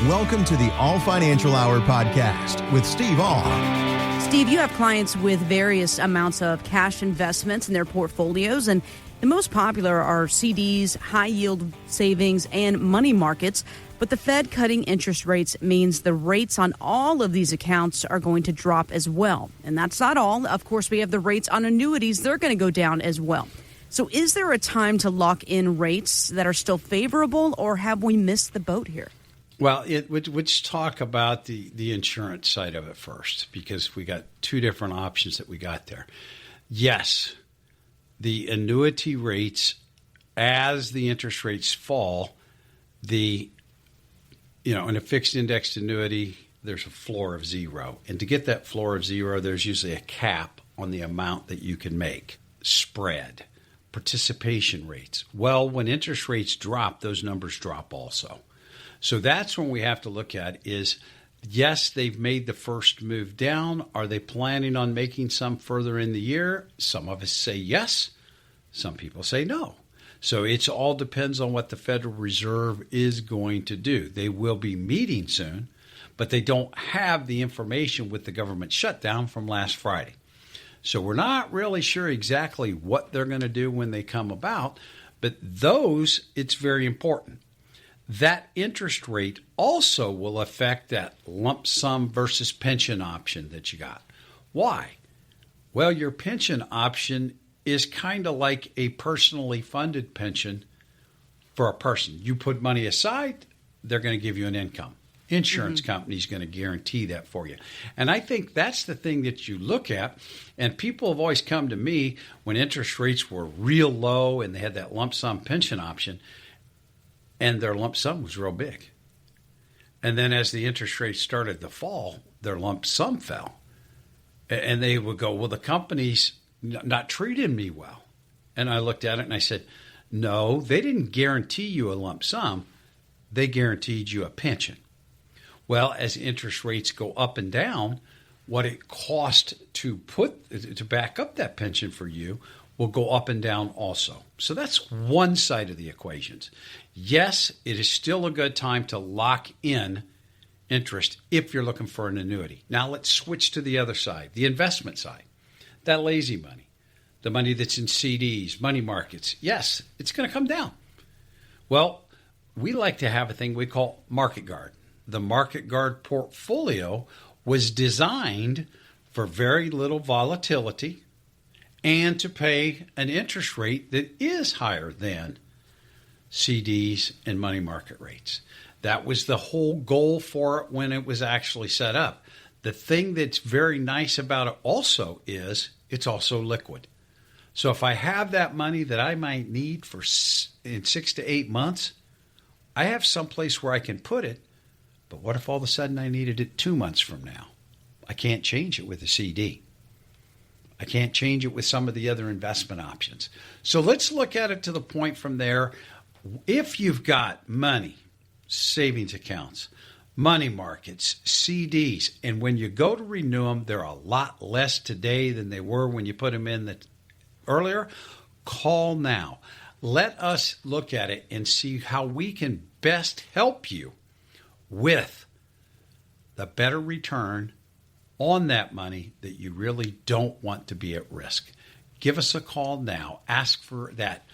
Welcome to the All Financial Hour podcast with Steve All. Steve, you have clients with various amounts of cash investments in their portfolios, and the most popular are CDs, high-yield savings, and money markets. But the Fed cutting interest rates means the rates on all of these accounts are going to drop as well. And that's not all. Of course, we have the rates on annuities. They're going to go down as well. So is there a time to lock in rates that are still favorable, or have we missed the boat here? Well, let's talk about the insurance side of it first, because we got two different options that we got there. Yes, the annuity rates, as the interest rates fall, in a fixed indexed annuity, there's a floor of zero. And to get that floor of zero, there's usually a cap on the amount that you can make. Spread, participation rates. Well, when interest rates drop, those numbers drop also. So that's when we have to look at is, yes, they've made the first move down. Are they planning on making some further in the year? Some of us say yes. Some people say no. So it all depends on what the Federal Reserve is going to do. They will be meeting soon, but they don't have the information with the government shutdown from last Friday. So we're not really sure exactly what they're going to do when they come about, but it's very important. That interest rate also will affect that lump sum versus pension option that you got. Why? Well, your pension option is kind of like a personally funded pension for a person. You put money aside, they're going to give you an income. Insurance company's going to guarantee that for you. And I think that's the thing that you look at. And people have always come to me when interest rates were real low and they had that lump sum pension option, and their lump sum was real big. And then as the interest rates started to fall, their lump sum fell. And they would go, well, the company's not treating me well. And I looked at it and I said, no, they didn't guarantee you a lump sum. They guaranteed you a pension. Well, as interest rates go up and down, what it cost to back up that pension for you will go up and down also. So that's one side of the equations. Yes, it is still a good time to lock in interest if you're looking for an annuity. Now let's switch to the other side, the investment side. That lazy money, the money that's in CDs, money markets. Yes, it's going to come down. Well, we like to have a thing we call Market Guard. The Market Guard portfolio was designed for very little volatility and to pay an interest rate that is higher than CDs and money market rates. That was the whole goal for it when it was actually set up. The thing that's very nice about it also is it's also liquid. So if I have that money that I might need in 6 to 8 months, I have someplace where I can put it. But what if all of a sudden I needed it 2 months from now? I can't change it with a CD. I can't change it with some of the other investment options. So let's look at it to the point from there. If you've got money, savings accounts, money markets, CDs, and when you go to renew them, they're a lot less today than they were when you put them in earlier, call now. Let us look at it and see how we can best help you with the better return on that money that you really don't want to be at risk. Give us a call now. Ask for that,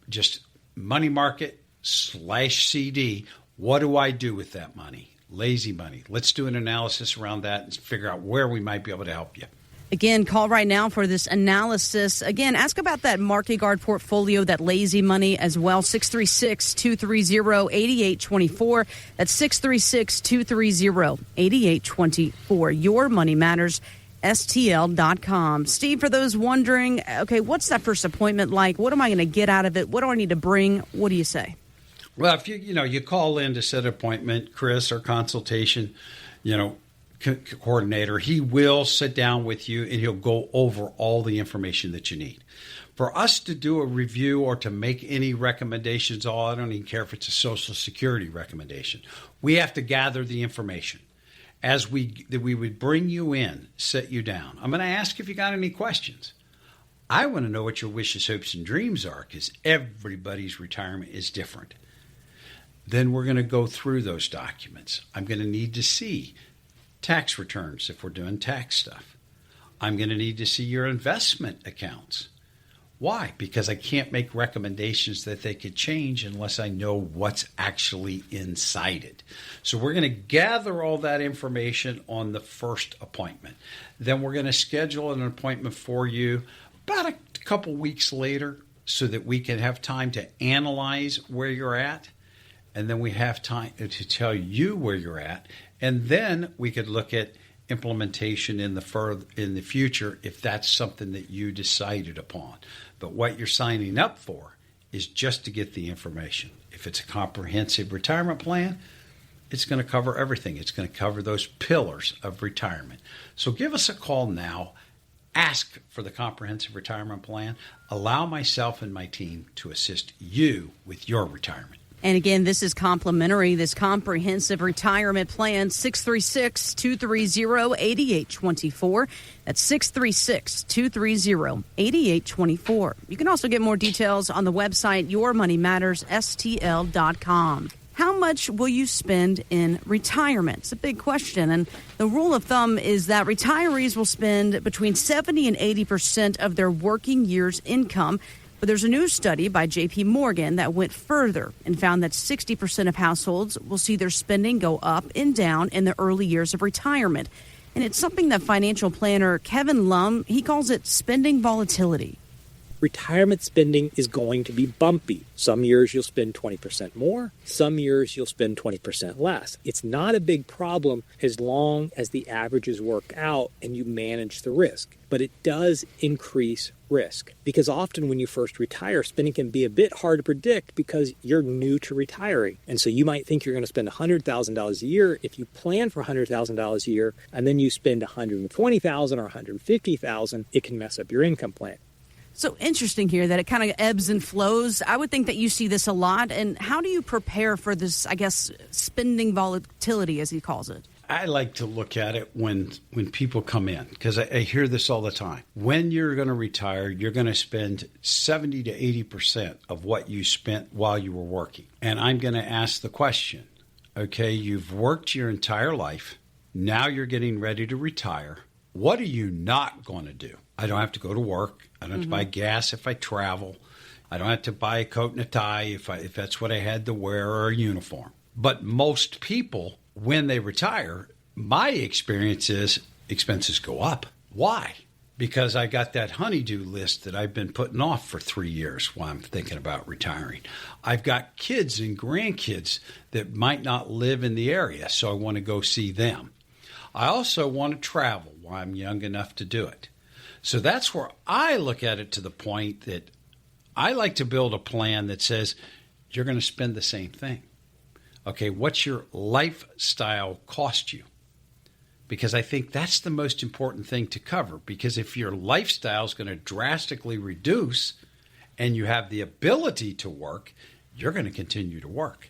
just money market / CD. What do I do with that money? Lazy money. Let's do an analysis around that and figure out where we might be able to help you. Again, call right now for this analysis. Again, ask about that Market Guard portfolio, that lazy money as well. 636-230-8824. That's 636-230-8824. Your Money Matters, STL.com. Steve, for those wondering, okay, what's that first appointment like? What am I going to get out of it? What do I need to bring? What do you say? Well, if you call in to set an appointment, Chris, or consultation, coordinator, he will sit down with you and he'll go over all the information that you need. For us to do a review or to make any recommendations, I don't even care if it's a Social Security recommendation. We have to gather the information. As we would bring you in, sit you down. I'm going to ask if you got any questions. I want to know what your wishes, hopes, and dreams are, because everybody's retirement is different. Then we're going to go through those documents. I'm going to need to see tax returns if we're doing tax stuff. I'm going to need to see your investment accounts. Why? Because I can't make recommendations that they could change unless I know what's actually inside it. So we're going to gather all that information on the first appointment. Then we're going to schedule an appointment for you about a couple weeks later so that we can have time to analyze where you're at. And then we have time to tell you where you're at. And then we could look at implementation in the future if that's something that you decided upon. But what you're signing up for is just to get the information. If it's a comprehensive retirement plan, it's going to cover everything. It's going to cover those pillars of retirement. So give us a call now. Ask for the comprehensive retirement plan. Allow myself and my team to assist you with your retirement. And again, this is complimentary, this comprehensive retirement plan, 636-230-8824. That's 636-230-8824. You can also get more details on the website, yourmoneymattersstl.com. How much will you spend in retirement? It's a big question. And the rule of thumb is that retirees will spend between 70 and 80% of their working year's income. But there's a new study by J.P. Morgan that went further and found that 60% of households will see their spending go up and down in the early years of retirement. And it's something that financial planner Kevin Lum, he calls it spending volatility. Retirement spending is going to be bumpy. Some years you'll spend 20% more. Some years you'll spend 20% less. It's not a big problem as long as the averages work out and you manage the risk. But it does increase risk because often when you first retire, spending can be a bit hard to predict because you're new to retiring. And so you might think you're going to spend $100,000 a year. If you plan for $100,000 a year and then you spend $120,000 or $150,000, it can mess up your income plan. So interesting here that it kind of ebbs and flows. I would think that you see this a lot. And how do you prepare for this, I guess, spending volatility, as he calls it? I like to look at it when people come in, because I hear this all the time. When you're going to retire, you're going to spend 70 to 80% of what you spent while you were working. And I'm going to ask the question, okay, you've worked your entire life. Now you're getting ready to retire. What are you not going to do? I don't have to go to work. I don't have to buy gas if I travel. I don't have to buy a coat and a tie if that's what I had to wear, or a uniform. But most people, when they retire, my experience is expenses go up. Why? Because I got that honey-do list that I've been putting off for 3 years while I'm thinking about retiring. I've got kids and grandkids that might not live in the area, so I want to go see them. I also want to travel while I'm young enough to do it. So that's where I look at it, to the point that I like to build a plan that says you're going to spend the same thing. Okay, what's your lifestyle cost you? Because I think that's the most important thing to cover. Because if your lifestyle is going to drastically reduce and you have the ability to work, you're going to continue to work.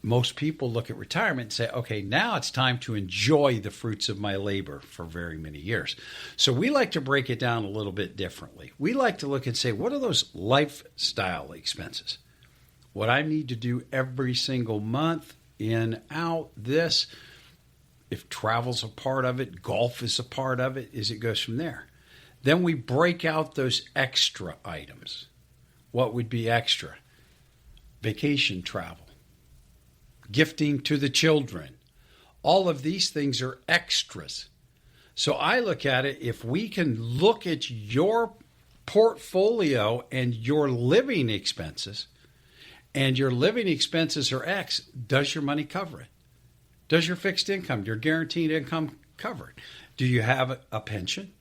Most people look at retirement and say, okay, now it's time to enjoy the fruits of my labor for very many years. So we like to break it down a little bit differently. We like to look and say, what are those lifestyle expenses? What I need to do every single month, in, out, this. If travel's a part of it, golf is a part of it, as it goes from there. Then we break out those extra items. What would be extra? Vacation travel. Gifting to the children. All of these things are extras. So I look at it, if we can look at your portfolio and your living expenses, and your living expenses are X, does your money cover it? Does your fixed income, your guaranteed income cover it? Do you have a pension?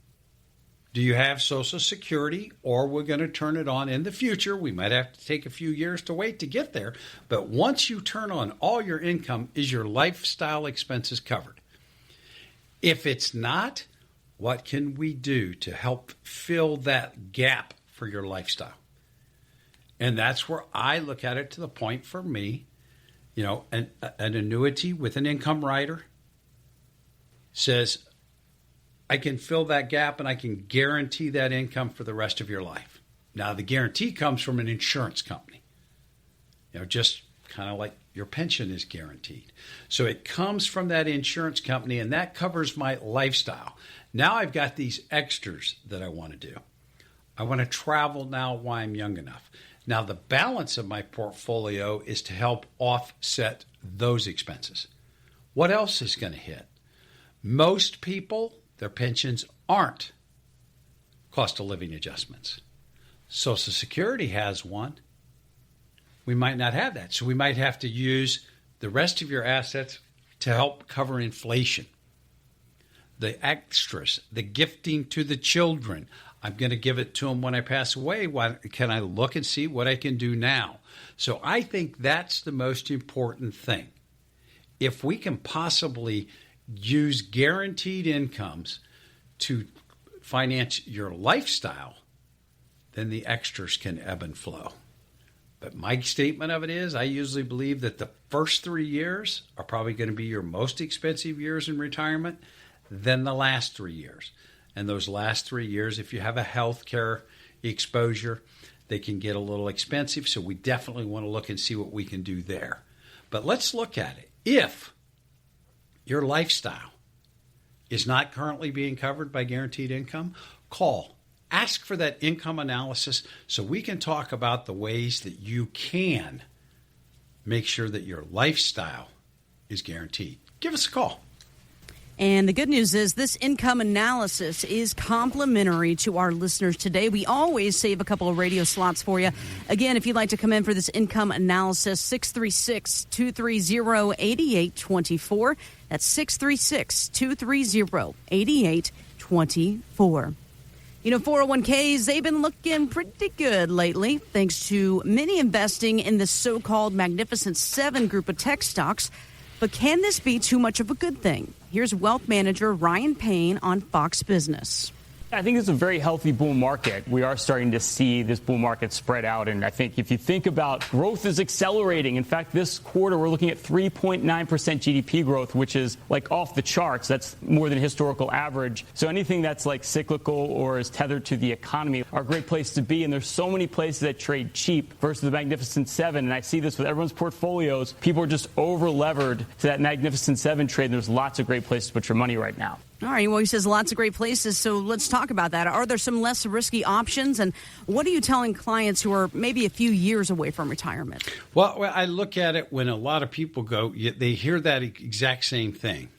Do you have Social Security, or we're going to turn it on in the future? We might have to take a few years to wait to get there. But once you turn on all your income, is your lifestyle expenses covered? If it's not, what can we do to help fill that gap for your lifestyle? And that's where I look at it, to the point for me, you know, an annuity with an income rider says, I can fill that gap and I can guarantee that income for the rest of your life. Now, the guarantee comes from an insurance company. You know, just kind of like your pension is guaranteed. So it comes from that insurance company, and that covers my lifestyle. Now I've got these extras that I want to do. I want to travel now while I'm young enough. Now the balance of my portfolio is to help offset those expenses. What else is going to hit? Most people, their pensions aren't cost of living adjustments. Social Security has one. We might not have that. So we might have to use the rest of your assets to help cover inflation. The extras, the gifting to the children. I'm going to give it to them when I pass away. Why can I look and see what I can do now? So I think that's the most important thing. If we can possibly use guaranteed incomes to finance your lifestyle, then the extras can ebb and flow. But my statement of it is, I usually believe that the first 3 years are probably going to be your most expensive years in retirement, then the last 3 years. And those last 3 years, if you have a health care exposure, they can get a little expensive. So we definitely want to look and see what we can do there. But let's look at it. If your lifestyle is not currently being covered by guaranteed income, call. Ask for that income analysis so we can talk about the ways that you can make sure that your lifestyle is guaranteed. Give us a call. And the good news is this income analysis is complimentary to our listeners today. We always save a couple of radio slots for you. Again, if you'd like to come in for this income analysis, 636-230-8824. That's 636-230-8824. You know, 401ks, they've been looking pretty good lately, thanks to many investing in the so-called Magnificent Seven group of tech stocks. But can this be too much of a good thing? Here's wealth manager Ryan Payne on Fox Business. I think it's a very healthy bull market. We are starting to see this bull market spread out. And I think if you think about growth is accelerating. In fact, this quarter, we're looking at 3.9% GDP growth, which is like off the charts. That's more than historical average. So anything that's like cyclical or is tethered to the economy are a great place to be. And there's so many places that trade cheap versus the Magnificent Seven. And I see this with everyone's portfolios. People are just over levered to that Magnificent Seven trade. And there's lots of great places to put your money right now. All right. Well, he says lots of great places. So let's talk about that. Are there some less risky options? And what are you telling clients who are maybe a few years away from retirement? Well, I look at it when a lot of people go, they hear that exact same thing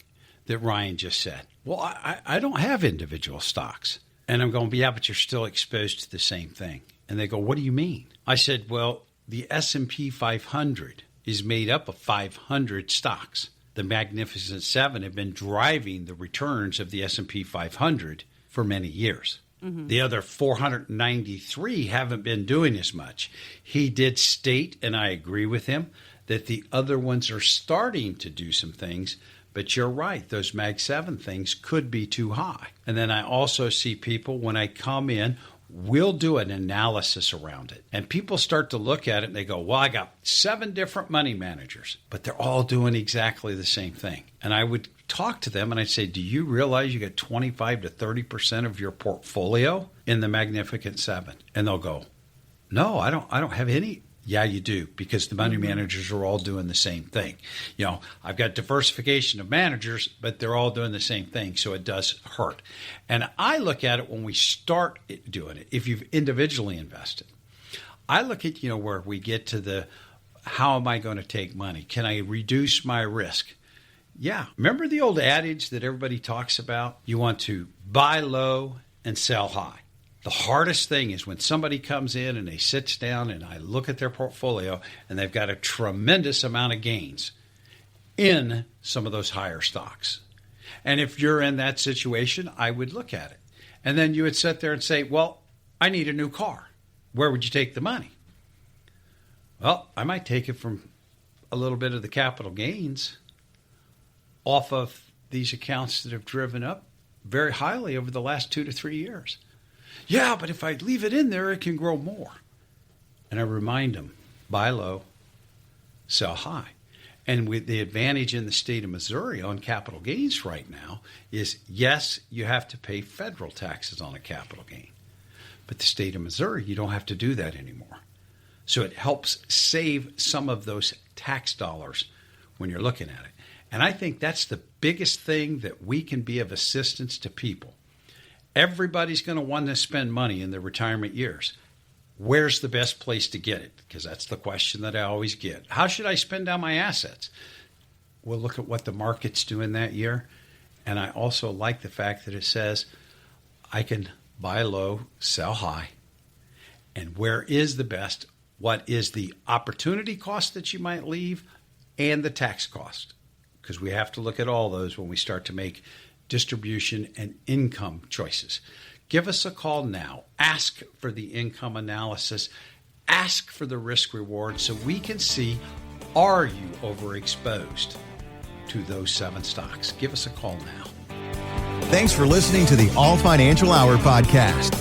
that Ryan just said. Well, I don't have individual stocks. And I'm going, yeah, but you're still exposed to the same thing. And they go, what do you mean? I said, well, the S&P 500 is made up of 500 stocks. The Magnificent Seven have been driving the returns of the S&P 500 for many years. Mm-hmm. The other 493 haven't been doing as much. He did state, and I agree with him, that the other ones are starting to do some things, but you're right, those Mag 7 things could be too high. And then I also see people, when I come in, we'll do an analysis around it. And people start to look at it and they go, well, I got 7 different money managers, but they're all doing exactly the same thing. And I would talk to them and I'd say, do you realize you got 25 to 30% of your portfolio in the Magnificent Seven? And they'll go, no, I don't have any. Yeah, you do, because the money managers are all doing the same thing. You know, I've got diversification of managers, but they're all doing the same thing, so it does hurt. And I look at it when we start doing it, if you've individually invested. I look at, where we get to the, how am I going to take money? Can I reduce my risk? Yeah. Remember the old adage that everybody talks about? You want to buy low and sell high. The hardest thing is when somebody comes in and they sits down and I look at their portfolio and they've got a tremendous amount of gains in some of those higher stocks. And if you're in that situation, I would look at it. And then you would sit there and say, well, I need a new car. Where would you take the money? Well, I might take it from a little bit of the capital gains off of these accounts that have driven up very highly over the last 2 to 3 years. Yeah, but if I leave it in there, it can grow more. And I remind them, buy low, sell high. And with the advantage in the state of Missouri on capital gains right now is, yes, you have to pay federal taxes on a capital gain. But the state of Missouri, you don't have to do that anymore. So it helps save some of those tax dollars when you're looking at it. And I think that's the biggest thing that we can be of assistance to people. Everybody's going to want to spend money in their retirement years. Where's the best place to get it? Because that's the question that I always get. How should I spend down my assets? We'll look at what the market's doing that year. And I also like the fact that it says I can buy low, sell high. And where is the best? What is the opportunity cost that you might leave and the tax cost? Because we have to look at all those when we start to make distribution and income choices. Give us a call now. Ask for the income analysis. Ask for the risk reward so we can see, are you overexposed to those 7 stocks? Give us a call now. Thanks for listening to the All Financial Hour podcast.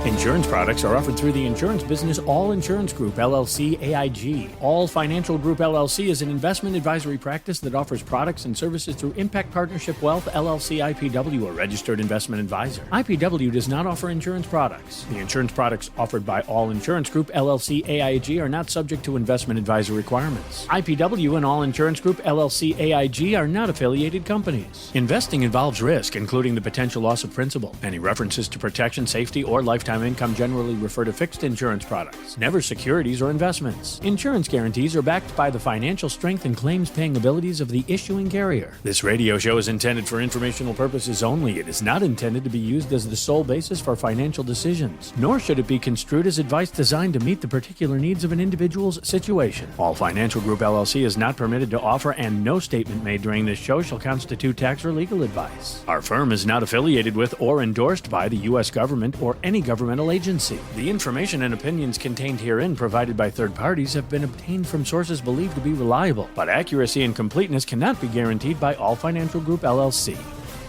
Insurance products are offered through the insurance business All Insurance Group, LLC, AIG. All Financial Group, LLC is an investment advisory practice that offers products and services through Impact Partnership Wealth, LLC, IPW, a registered investment advisor. IPW does not offer insurance products. The insurance products offered by All Insurance Group, LLC, AIG are not subject to investment advisor requirements. IPW and All Insurance Group, LLC, AIG are not affiliated companies. Investing involves risk, including the potential loss of principal. Any references to protection, safety, or lifetime income generally refer to fixed insurance products, never securities or investments. Insurance guarantees are backed by the financial strength and claims-paying abilities of the issuing carrier. This radio show is intended for informational purposes only. It is not intended to be used as the sole basis for financial decisions, nor should it be construed as advice designed to meet the particular needs of an individual's situation. All Financial Group, LLC is not permitted to offer, and no statement made during this show shall constitute tax or legal advice. Our firm is not affiliated with or endorsed by the U.S. government or any governmental agency. The information and opinions contained herein provided by third parties have been obtained from sources believed to be reliable, but accuracy and completeness cannot be guaranteed by All Financial Group, LLC.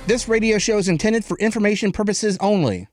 This radio show is intended for information purposes only.